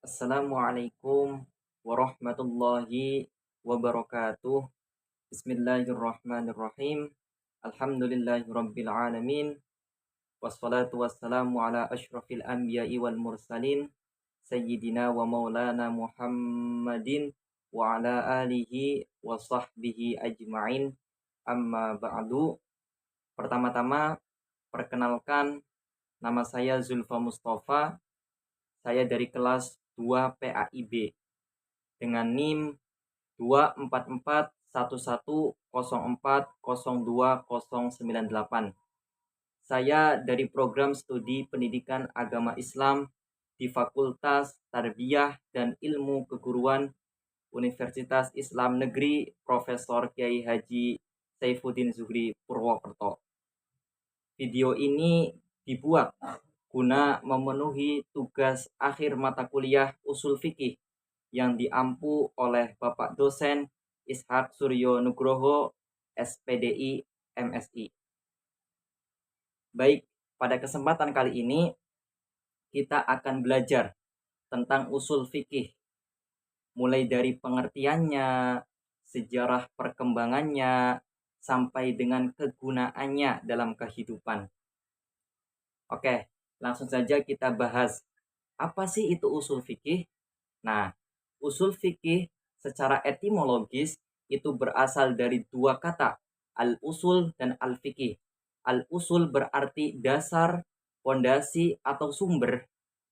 Assalamualaikum warahmatullahi wabarakatuh. Bismillahirrahmanirrahim. Alhamdulillahirabbil alamin. Wassalatu wassalamu ala asyrafil anbiya'i wal mursalin sayyidina wa maulana Muhammadin wa ala alihi wa sahbihi ajma'in. Amma ba'du. Pertama-tama perkenalkan, nama saya Zulfa Mustafa. Saya dari kelas 2 PAIB dengan NIM 24411040298. Saya dari program studi pendidikan agama Islam di Fakultas Tarbiyah dan Ilmu Keguruan Universitas Islam Negeri Profesor Kiai Haji Saifuddin Zuhri Purwokerto. Video ini dibuat guna memenuhi tugas akhir mata kuliah usul fikih yang diampu oleh Bapak dosen Ishak Suryo Nugroho, SPDI, MSI. Baik, pada kesempatan kali ini kita akan belajar tentang usul fikih, mulai dari pengertiannya, sejarah perkembangannya, sampai dengan kegunaannya dalam kehidupan. Oke, langsung saja kita bahas. Apa sih itu usul fikih? Nah, usul fikih secara etimologis itu berasal dari dua kata, al-usul dan al-fikih. Al-usul berarti dasar, fondasi atau sumber,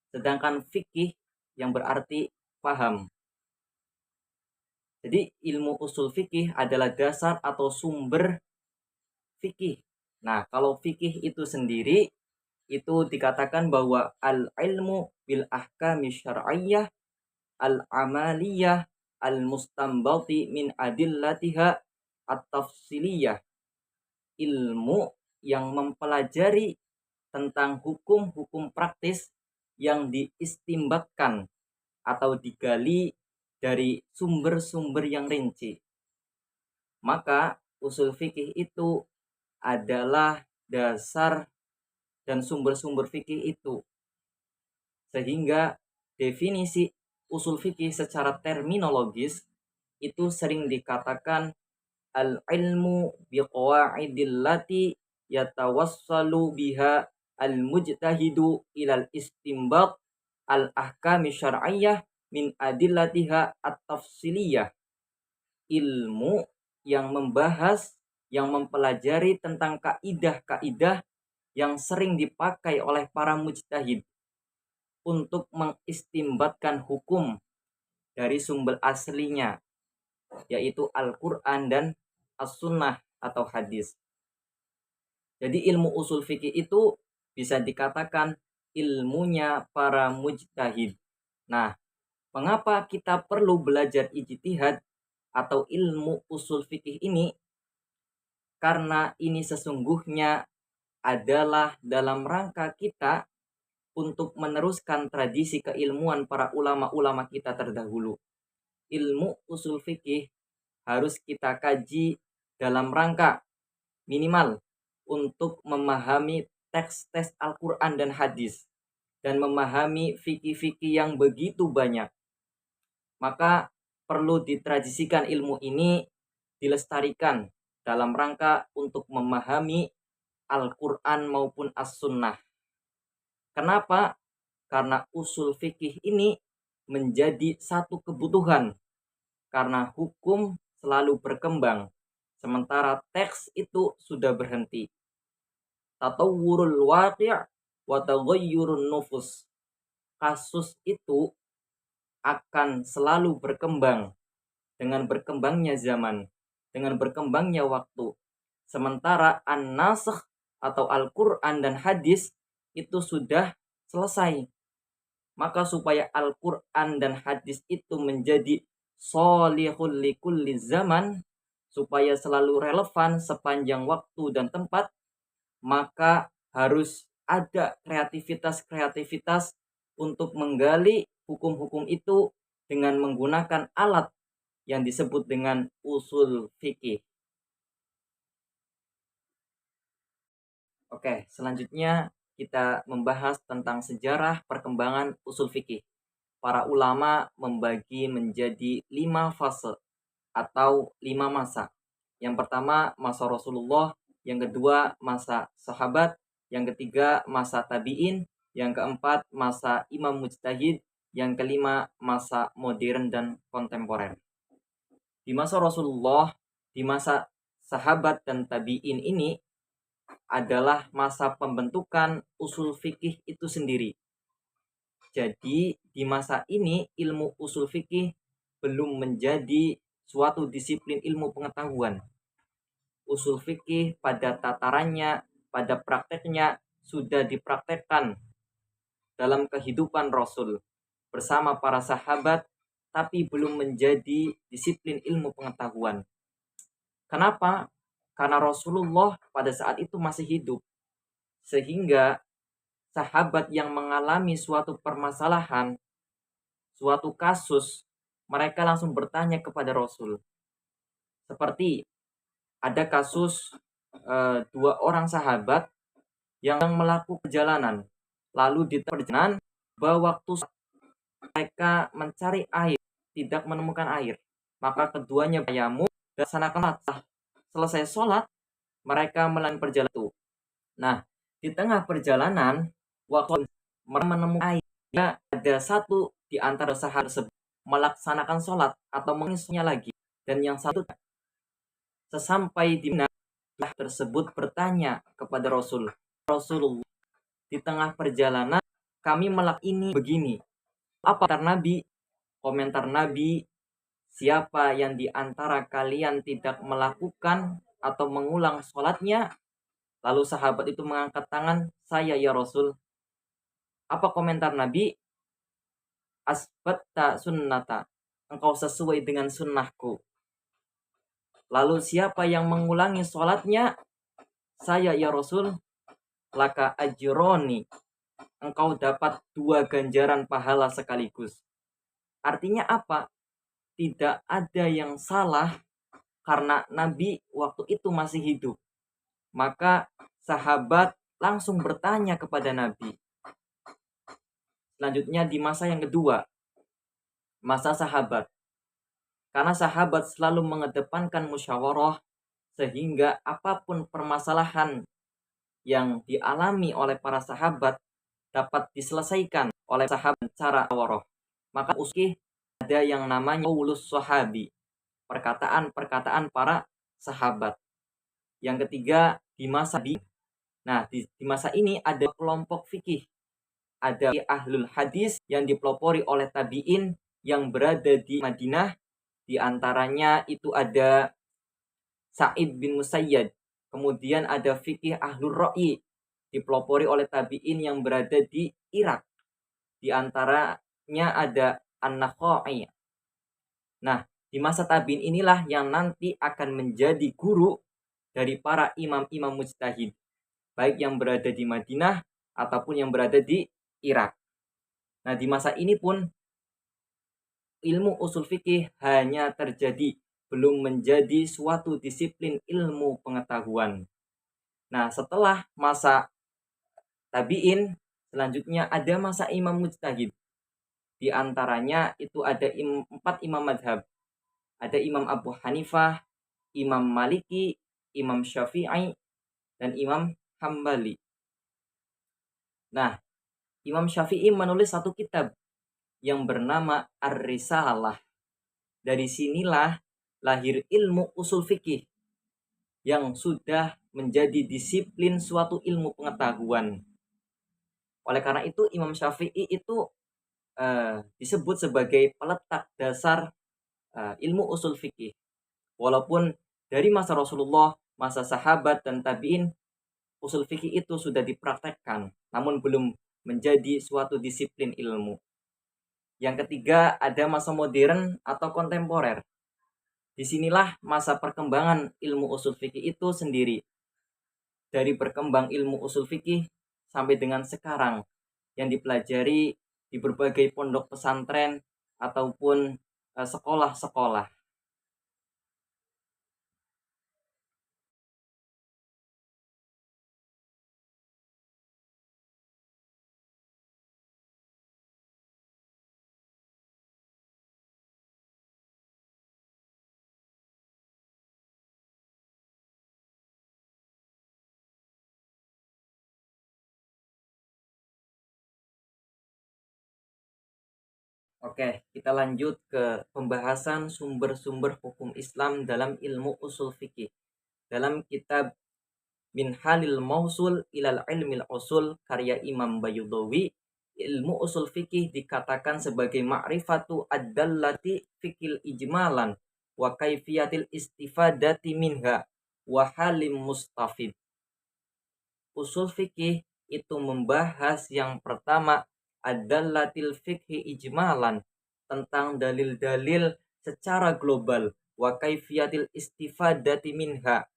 sedangkan fikih yang berarti paham. Jadi ilmu usul fikih adalah dasar atau sumber fikih. Nah, kalau fikih itu sendiri itu dikatakan bahwa al-ilmu bil ahkami syar'iyyah al-amaliyah al-mustambati min adillatiha at-tafsiliyah. Ilmu yang mempelajari tentang hukum-hukum praktis yang diistimbatkan atau digali dari sumber-sumber yang rinci. Maka usul fikih itu adalah dasar dan sumber-sumber fikih itu. Sehingga definisi usul fikih secara terminologis itu sering dikatakan al-ilmu biqawaidillati yatawassalu biha al-mujtahidu ilal istimbat al-ahkami syar'iyyah min adillatiha at-tafsiliyah. Ilmu yang membahas, yang mempelajari tentang kaidah-kaidah yang sering dipakai oleh para mujtahid untuk mengistimbatkan hukum dari sumber aslinya, yaitu Al-Quran dan As-Sunnah atau hadis. Jadi ilmu usul fikih itu bisa dikatakan ilmunya para mujtahid. Nah, mengapa kita perlu belajar ijtihad atau ilmu usul fikih ini? Karena ini sesungguhnya adalah dalam rangka kita untuk meneruskan tradisi keilmuan para ulama-ulama kita terdahulu. Ilmu usul fikih harus kita kaji dalam rangka minimal untuk memahami teks-teks Al-Quran dan hadis dan memahami fikih-fikih yang begitu banyak. Maka perlu ditradisikan ilmu ini, dilestarikan dalam rangka untuk memahami Al-Quran maupun As-Sunnah. Kenapa? Karena usul fikih ini menjadi satu kebutuhan. Karena hukum selalu berkembang, sementara teks itu sudah berhenti. Tatawwurul waqi' wa taghayyurun nufus. Kasus itu akan selalu berkembang dengan berkembangnya zaman, dengan berkembangnya waktu. Sementara an-nasakh atau Al-Quran dan hadis itu sudah selesai. Maka supaya Al-Quran dan hadis itu menjadi sholihul likulli zaman, supaya selalu relevan sepanjang waktu dan tempat, maka harus ada kreativitas-kreativitas untuk menggali hukum-hukum itu dengan menggunakan alat yang disebut dengan usul fikih. Oke, selanjutnya kita membahas tentang sejarah perkembangan usul fikih. para ulama membagi menjadi 5 fase atau 5 masa. Yang pertama masa Rasulullah, yang kedua masa sahabat, yang ketiga masa tabi'in, yang keempat masa imam mujtahid, yang kelima masa modern dan kontemporer. Di masa Rasulullah, di masa sahabat dan tabi'in ini adalah masa pembentukan usul fikih itu sendiri. Jadi di masa ini ilmu usul fikih belum menjadi suatu disiplin ilmu pengetahuan. Usul fikih pada tatarannya, pada prakteknya sudah dipraktekkan dalam kehidupan Rasul bersama para sahabat, tapi belum menjadi disiplin ilmu pengetahuan. Kenapa? Karena Rasulullah pada saat itu masih hidup, sehingga sahabat yang mengalami suatu permasalahan, suatu kasus, mereka langsung bertanya kepada Rasul. Seperti ada kasus 2 orang sahabat yang melakukan perjalanan, lalu di perjalanan bahwa waktu mereka mencari air tidak menemukan air, maka keduanya bertayamum dan laksanakan sholat. Selesai sholat, mereka melanjutkan perjalanan itu. Nah, di tengah perjalanan, waktu mereka menemukan air, ada satu di antara sahabat tersebut melaksanakan sholat atau mengisnya lagi, dan yang satu sesampai di mana tersebut bertanya kepada Rasulullah, di tengah perjalanan kami melakukan ini begini. Apa komentar Nabi, siapa yang di antara kalian tidak melakukan atau mengulang sholatnya? Lalu sahabat itu mengangkat tangan, saya ya Rasul. Apa komentar Nabi? Asbatta sunnata, engkau sesuai dengan sunnahku. Lalu siapa yang mengulangi sholatnya? Saya ya Rasul. Laka ajroni, engkau dapat 2 ganjaran pahala sekaligus. Artinya apa? Tidak ada yang salah karena Nabi waktu itu masih hidup. Maka sahabat langsung bertanya kepada Nabi. Selanjutnya di masa yang kedua, masa sahabat. Karena sahabat selalu mengedepankan musyawarah, sehingga apapun permasalahan yang dialami oleh para sahabat dapat diselesaikan oleh sahabat secara musyawarah. Maka usul ada yang namanya qaulus sahabi, perkataan-perkataan para sahabat. Yang ketiga di masa di masa ini ada kelompok fikih, ada ahlul hadis yang dipelopori oleh tabi'in yang berada di Madinah. Di antaranya itu ada Sa'id bin Musayyad, kemudian ada fikih ahlul ra'i dipelopori oleh tabi'in yang berada di Irak. Di antaranya ada An-Nakhai. Nah, di masa tabi'in inilah yang nanti akan menjadi guru dari para imam-imam mujtahid, baik yang berada di Madinah ataupun yang berada di Irak. Nah, di masa ini pun ilmu usul fikih hanya terjadi, belum menjadi suatu disiplin ilmu pengetahuan. Nah, setelah masa tabi'in, selanjutnya ada masa imam mujtahid. Di antaranya itu ada 4 imam madhab. Ada Imam Abu Hanifah, Imam Maliki, Imam Syafi'i, dan Imam Hambali. Nah, Imam Syafi'i menulis satu kitab yang bernama Ar-Risalah. Dari sinilah lahir ilmu usul fikih yang sudah menjadi disiplin suatu ilmu pengetahuan. Oleh karena itu Imam Syafi'i itu disebut sebagai peletak dasar ilmu usul fikih. Walaupun dari masa Rasulullah, masa sahabat dan tabi'in, usul fikih itu sudah dipraktekkan, namun belum menjadi suatu disiplin ilmu. Yang ketiga ada masa modern atau kontemporer. Disinilah masa perkembangan ilmu usul fikih itu sendiri. Dari berkembang ilmu usul fikih sampai dengan sekarang yang dipelajari di berbagai pondok pesantren ataupun sekolah-sekolah. Oke, kita lanjut ke pembahasan sumber-sumber hukum Islam dalam ilmu usul fikih. Dalam kitab Minhalil Mausul ilal Ilmil Usul karya Imam Bayudawi, ilmu usul fikih dikatakan sebagai ma'rifatu ad-dallati fikil ijmalan wa kaifiyatil istifadati minha wa halim mustafid. Usul fikih itu membahas yang pertama ad-dallatil fikhi ijmalan, tentang dalil-dalil secara global, wa kaifiyatil istifadati minha.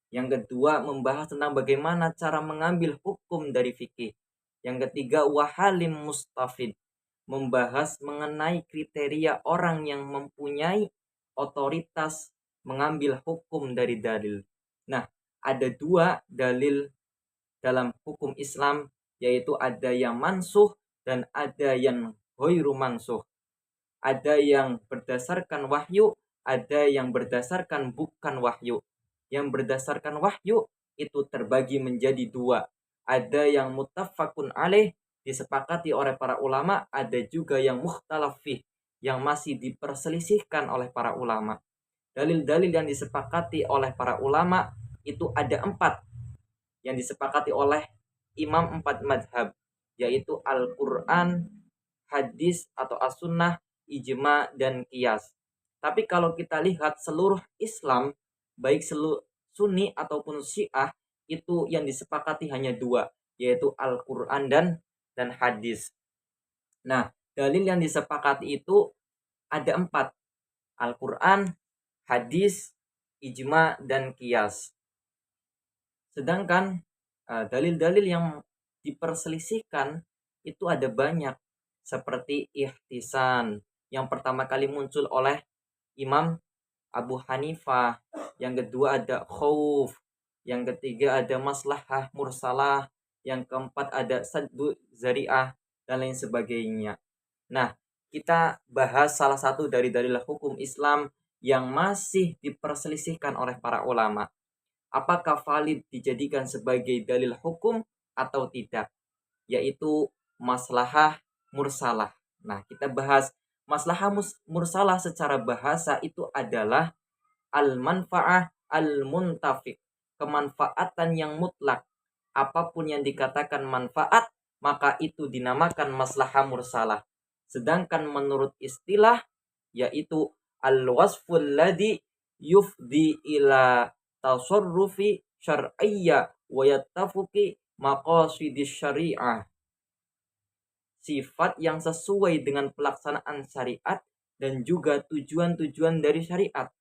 Yang kedua membahas tentang bagaimana cara mengambil hukum dari fikih. Yang ketiga wahalim mustafid, membahas mengenai kriteria orang yang mempunyai otoritas mengambil hukum dari dalil. Nah, ada dua dalil dalam hukum Islam, yaitu ada yang mansuh dan ada yang ghairu mansuh. Ada yang berdasarkan wahyu, ada yang berdasarkan bukan wahyu. Yang berdasarkan wahyu itu terbagi menjadi dua. Ada yang muttafaqun alaih, disepakati oleh para ulama, ada juga yang mukhtalaf fih, yang masih diperselisihkan oleh para ulama. Dalil-dalil yang disepakati oleh para ulama itu ada 4 yang disepakati oleh imam 4 madhab, yaitu Al-Quran, hadis atau as-sunnah, ijma, dan qiyas. Tapi kalau kita lihat seluruh Islam, baik seluruh Sunni ataupun Syiah, itu yang disepakati hanya 2, yaitu Al-Quran dan hadis. Nah, dalil yang disepakati itu ada 4, Al-Quran, hadis, ijma, dan qiyas. Sedangkan dalil-dalil yang diperselisihkan itu ada banyak, seperti ihtisan yang pertama kali muncul oleh Imam Abu Hanifah, yang kedua ada khauf, yang ketiga ada maslahah mursalah, yang keempat ada saddu zari'ah, dan lain sebagainya. Nah, kita bahas salah satu dari dalil hukum Islam yang masih diperselisihkan oleh para ulama. Apakah valid dijadikan sebagai dalil hukum atau tidak, yaitu maslahah mursalah. Nah, kita bahas maslahah mursalah secara bahasa itu adalah al-manfa'ah al-muntafiq, kemanfaatan yang mutlak. Apapun yang dikatakan manfaat, maka itu dinamakan maslahah mursalah. Sedangkan menurut istilah, yaitu al-wasful ladzi yufdi ila tasarrufi syar'iyya wa yattafuqi maqasidis syari'ah. Sifat yang sesuai dengan pelaksanaan syariat dan juga tujuan-tujuan dari syariat.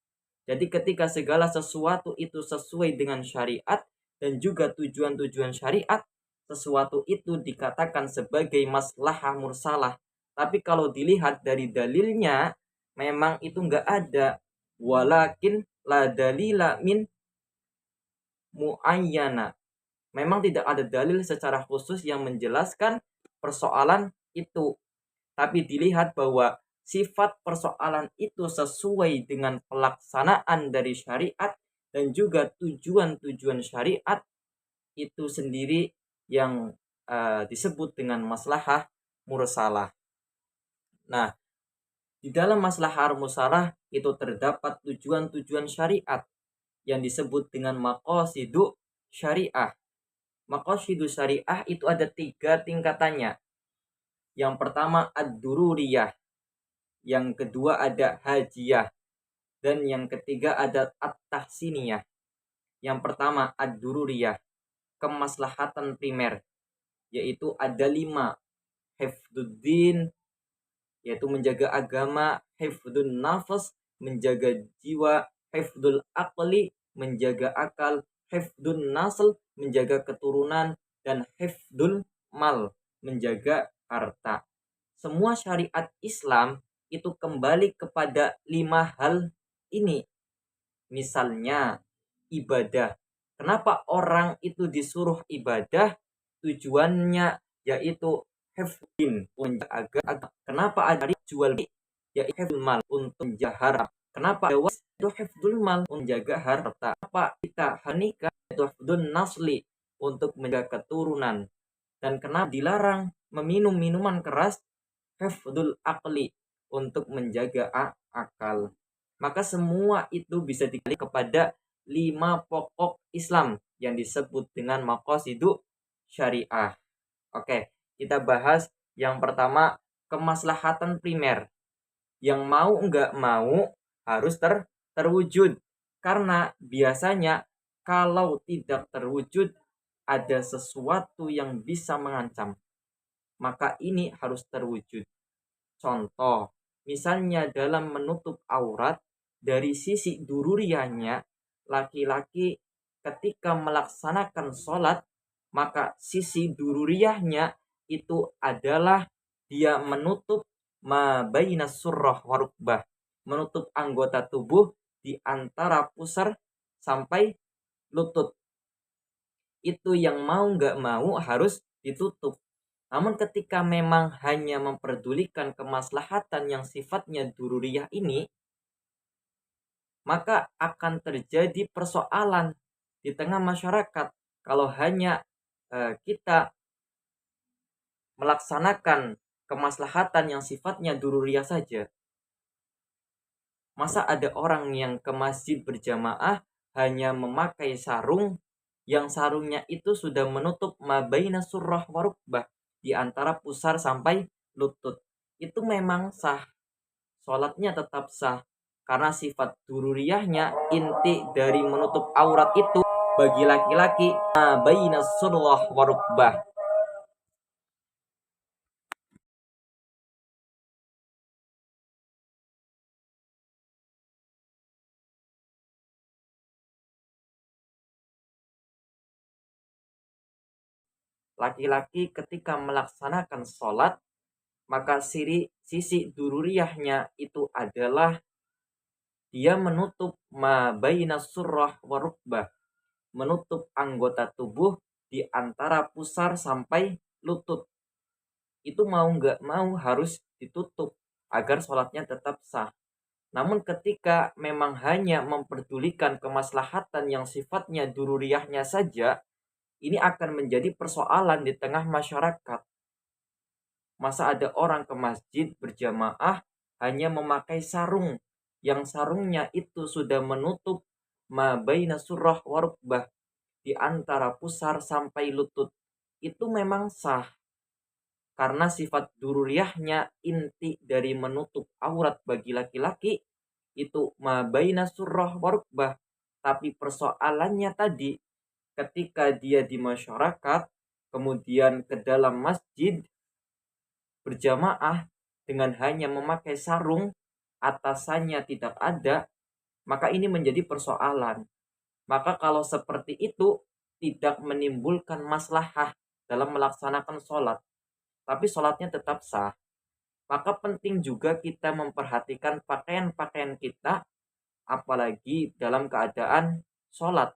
Jadi ketika segala sesuatu itu sesuai dengan syariat dan juga tujuan-tujuan syariat, sesuatu itu dikatakan sebagai maslahah mursalah. Tapi kalau dilihat dari dalilnya, memang itu enggak ada. Walakin la dalila min muayyana. Memang tidak ada dalil secara khusus yang menjelaskan persoalan itu. Tapi dilihat bahwa sifat persoalan itu sesuai dengan pelaksanaan dari syariat dan juga tujuan-tujuan syariat, itu sendiri yang disebut dengan maslahah mursalah. Nah, di dalam maslahah mursalah itu terdapat tujuan-tujuan syariat yang disebut dengan maqasidu syariah. Maqasidu syariah itu ada 3 tingkatannya. Yang pertama ad-dururiyah, yang kedua ada hajiyah, dan yang ketiga ada at-tahsiniyah. Yang pertama ad-dururiyah, kemaslahatan primer, yaitu ada 5. Hifdzuddin, yaitu menjaga agama, hifdzun nafas, menjaga jiwa, hifdzul aqli, menjaga akal, hifdzun nasl, menjaga keturunan, dan hifdzul mal, menjaga harta. Semua syariat Islam itu kembali kepada 5 hal ini. Misalnya ibadah. Kenapa orang itu disuruh ibadah? Tujuannya yaitu hifdzin, untuk agama. Kenapa ada jual beli? Yaitu hifdzul mal, untuk menjaga. Kenapa ada was? Itu hifdzul mal, untuk menjaga harta. Kenapa kita nikah? Itu hifdzun nasli, untuk menjaga keturunan. Dan kenapa dilarang meminum minuman keras? Hifdzul aqli, untuk menjaga akal. Maka semua itu bisa dikali kepada 5 pokok Islam yang disebut dengan maqasidus syariah. Oke, kita bahas yang pertama, kemaslahatan primer. Yang mau nggak mau harus terwujud. Karena biasanya kalau tidak terwujud ada sesuatu yang bisa mengancam. Maka ini harus terwujud. Contoh, misalnya dalam menutup aurat, dari sisi dururiyahnya, laki-laki ketika melaksanakan sholat, maka sisi dururiyahnya itu adalah dia menutup ma baina surrah warukbah, menutup anggota tubuh di antara pusar sampai lutut. Itu yang mau nggak mau harus ditutup. Namun ketika memang hanya memperdulikan kemaslahatan yang sifatnya dururiyah ini, maka akan terjadi persoalan di tengah masyarakat. Kalau hanya kita melaksanakan kemaslahatan yang sifatnya dururiyah saja, masa ada orang yang ke masjid berjamaah hanya memakai sarung yang sarungnya itu sudah menutup mabaina surrah warukbah, di antara pusar sampai lutut. Itu memang sah, sholatnya tetap sah, karena sifat dururiyahnya, inti dari menutup aurat itu bagi laki-laki mabaina surrah warukbah. Laki-laki ketika melaksanakan sholat, maka sisi dururiyahnya itu adalah dia menutup mabaina surrah warukbah, menutup anggota tubuh di antara pusar sampai lutut. Itu mau nggak mau harus ditutup agar sholatnya tetap sah. Namun ketika memang hanya memperdulikan kemaslahatan yang sifatnya dururiyahnya saja, ini akan menjadi persoalan di tengah masyarakat. Masa ada orang ke masjid berjamaah hanya memakai sarung, yang sarungnya itu sudah menutup mabaina surrah warukbah, di antara pusar sampai lutut. Itu memang sah, karena sifat dururiyahnya, inti dari menutup aurat bagi laki-laki itu mabaina surrah warukbah. Tapi persoalannya tadi, ketika dia di masyarakat kemudian ke dalam masjid berjamaah dengan hanya memakai sarung, atasannya tidak ada, maka ini menjadi persoalan. Maka kalau seperti itu tidak menimbulkan maslahah dalam melaksanakan sholat, tapi sholatnya tetap sah. Maka penting juga kita memperhatikan pakaian-pakaian kita, apalagi dalam keadaan sholat.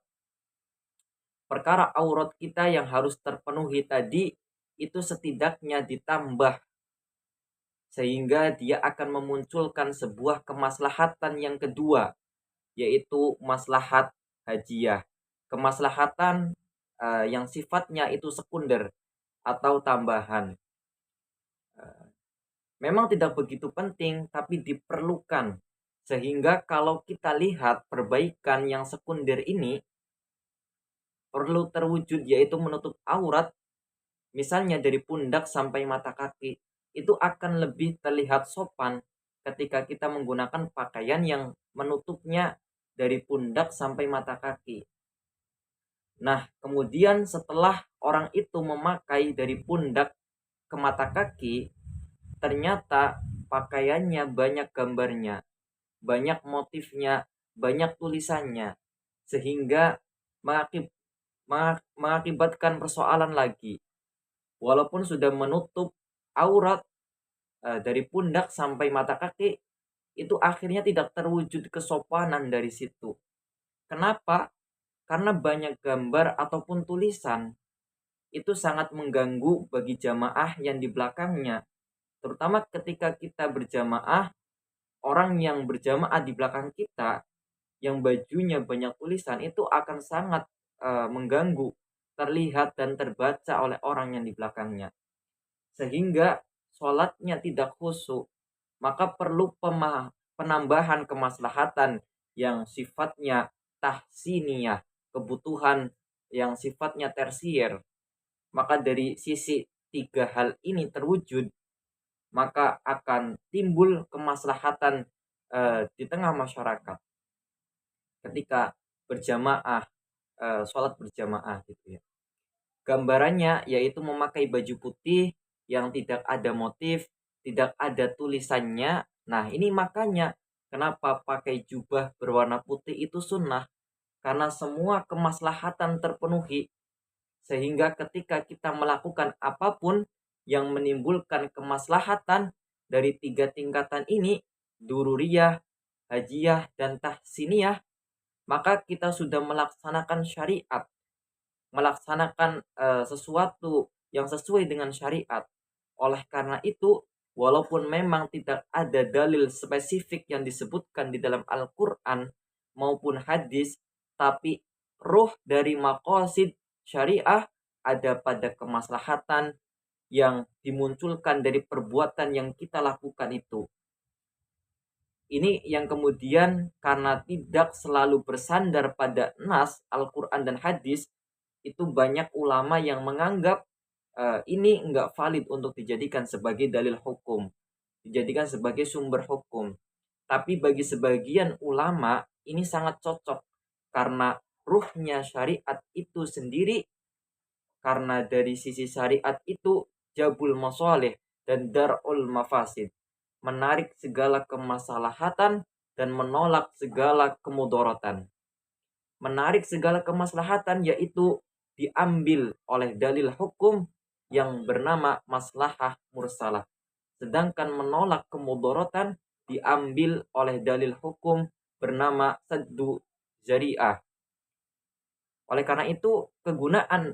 Perkara aurat kita yang harus terpenuhi tadi, itu setidaknya ditambah, sehingga dia akan memunculkan sebuah kemaslahatan yang kedua, yaitu maslahat hajiyah, kemaslahatan yang sifatnya itu sekunder atau tambahan. Memang tidak begitu penting, tapi diperlukan, sehingga kalau kita lihat perbaikan yang sekunder ini perlu terwujud, yaitu menutup aurat, misalnya dari pundak sampai mata kaki, itu akan lebih terlihat sopan ketika kita menggunakan pakaian yang menutupnya dari pundak sampai mata kaki. Nah, kemudian setelah orang itu memakai dari pundak ke mata kaki, ternyata pakaiannya banyak gambarnya, banyak motifnya, banyak tulisannya, sehingga mengakibatkan persoalan lagi. Walaupun sudah menutup aurat dari pundak sampai mata kaki, itu akhirnya tidak terwujud kesopanan dari situ. Kenapa? Karena banyak gambar ataupun tulisan itu sangat mengganggu bagi jamaah yang di belakangnya. Terutama ketika kita berjamaah, orang yang berjamaah di belakang kita yang bajunya banyak tulisan itu akan sangat mengganggu, terlihat dan terbaca oleh orang yang di belakangnya, sehingga sholatnya tidak khusyuk. maka perlu penambahan kemaslahatan yang sifatnya tahsiniyah, kebutuhan yang sifatnya tersier. Maka dari sisi tiga hal ini terwujud, maka akan timbul kemaslahatan di tengah masyarakat ketika berjamaah, sholat berjamaah gitu ya. Gambarannya yaitu memakai baju putih yang tidak ada motif, tidak ada tulisannya. Nah, ini makanya kenapa pakai jubah berwarna putih itu sunnah, karena semua kemaslahatan terpenuhi. Sehingga ketika kita melakukan apapun yang menimbulkan kemaslahatan dari tiga tingkatan ini, dururiyah, hajiyah, dan tahsiniyah, maka kita sudah melaksanakan syariat, melaksanakan sesuatu yang sesuai dengan syariat. Oleh karena itu, walaupun memang tidak ada dalil spesifik yang disebutkan di dalam Al-Quran maupun hadis, tapi ruh dari maqasid syariah ada pada kemaslahatan yang dimunculkan dari perbuatan yang kita lakukan itu. Ini yang kemudian karena tidak selalu bersandar pada nas Al-Quran dan hadis, itu banyak ulama yang menganggap ini enggak valid untuk dijadikan sebagai dalil hukum, dijadikan sebagai sumber hukum. Tapi bagi sebagian ulama ini sangat cocok karena ruhnya syariat itu sendiri, karena dari sisi syariat itu jabul masalih dan darul mafasid, menarik segala kemaslahatan dan menolak segala kemudaratan. Menarik segala kemaslahatan yaitu diambil oleh dalil hukum yang bernama maslahah mursalah. Sedangkan menolak kemudaratan diambil oleh dalil hukum bernama saddu zari'ah. Oleh karena itu, kegunaan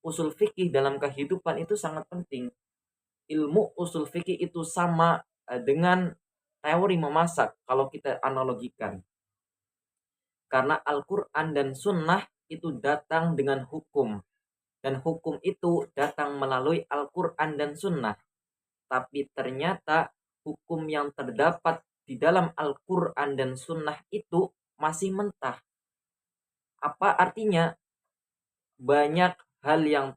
usul fikih dalam kehidupan itu sangat penting. Ilmu usul fikih itu sama dengan teori memasak kalau kita analogikan. Karena Al-Quran dan Sunnah itu datang dengan hukum. Dan hukum itu datang melalui Al-Quran dan Sunnah. Tapi ternyata hukum yang terdapat di dalam Al-Quran dan Sunnah itu masih mentah. Apa artinya? Banyak hal yang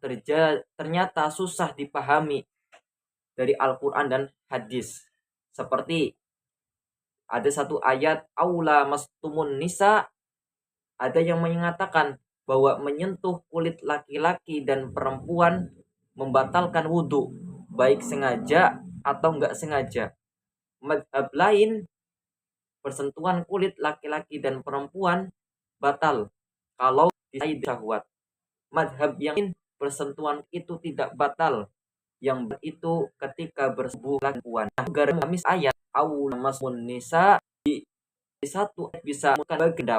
ternyata susah dipahami dari Al-Quran dan hadis. Seperti ada satu ayat, aula mastumun nisa, ada yang mengatakan bahwa menyentuh kulit laki-laki dan perempuan membatalkan wudhu, baik sengaja atau enggak sengaja. Madhab lain, persentuhan kulit laki-laki dan perempuan batal kalau disaid syahwat. Madhab yang lain, persentuhan itu tidak batal, yang itu ketika berhubungan perempuan. Nah, garis ayat aula mastumun nisa di satu bisa bukan bagi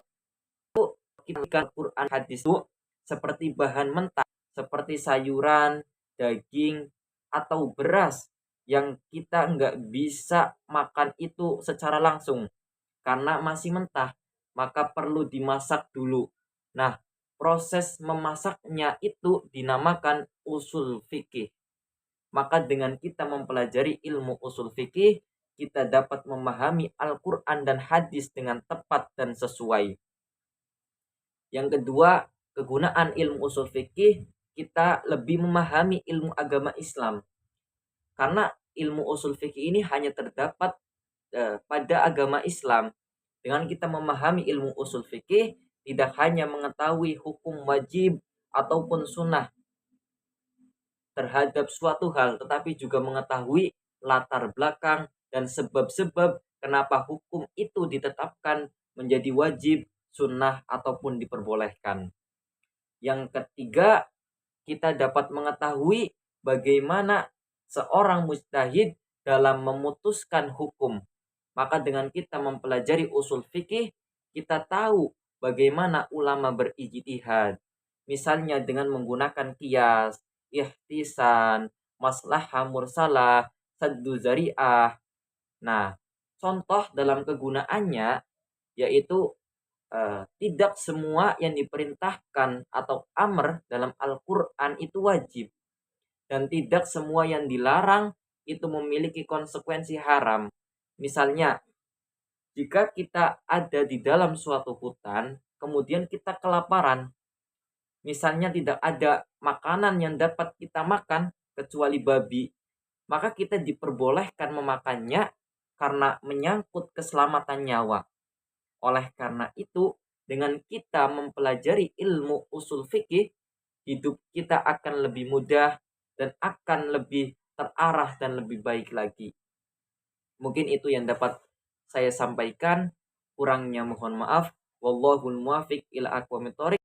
kita Quran hadis itu seperti bahan mentah, seperti sayuran, daging, atau beras yang kita nggak bisa makan itu secara langsung karena masih mentah, maka perlu dimasak dulu. Nah, proses memasaknya itu dinamakan usul fikih. Maka dengan kita mempelajari ilmu usul fikih, kita dapat memahami Al-Quran dan hadis dengan tepat dan sesuai. Yang kedua, kegunaan ilmu usul fikih, kita lebih memahami ilmu agama Islam. Karena ilmu usul fikih ini hanya terdapat pada agama Islam. Dengan kita memahami ilmu usul fikih, tidak hanya mengetahui hukum wajib ataupun sunnah terhadap suatu hal, tetapi juga mengetahui latar belakang dan sebab-sebab kenapa hukum itu ditetapkan menjadi wajib, sunnah, ataupun diperbolehkan. Yang ketiga, kita dapat mengetahui bagaimana seorang mujtahid dalam memutuskan hukum. Maka dengan kita mempelajari usul fikih, kita tahu bagaimana ulama berijtihad. Misalnya dengan menggunakan qiyas, ihtisan, maslahah mursalah, saddu zari'ah. Nah, contoh dalam kegunaannya yaitu tidak semua yang diperintahkan atau amr dalam Al-Quran itu wajib. Dan tidak semua yang dilarang itu memiliki konsekuensi haram. Misalnya, jika kita ada di dalam suatu hutan, kemudian kita kelaparan, misalnya tidak ada makanan yang dapat kita makan kecuali babi, maka kita diperbolehkan memakannya karena menyangkut keselamatan nyawa. Oleh karena itu, dengan kita mempelajari ilmu usul fikih, hidup kita akan lebih mudah dan akan lebih terarah dan lebih baik lagi. Mungkin itu yang dapat saya sampaikan. Kurangnya mohon maaf. Wallahul muwaffiq ila aqwamit thoriq.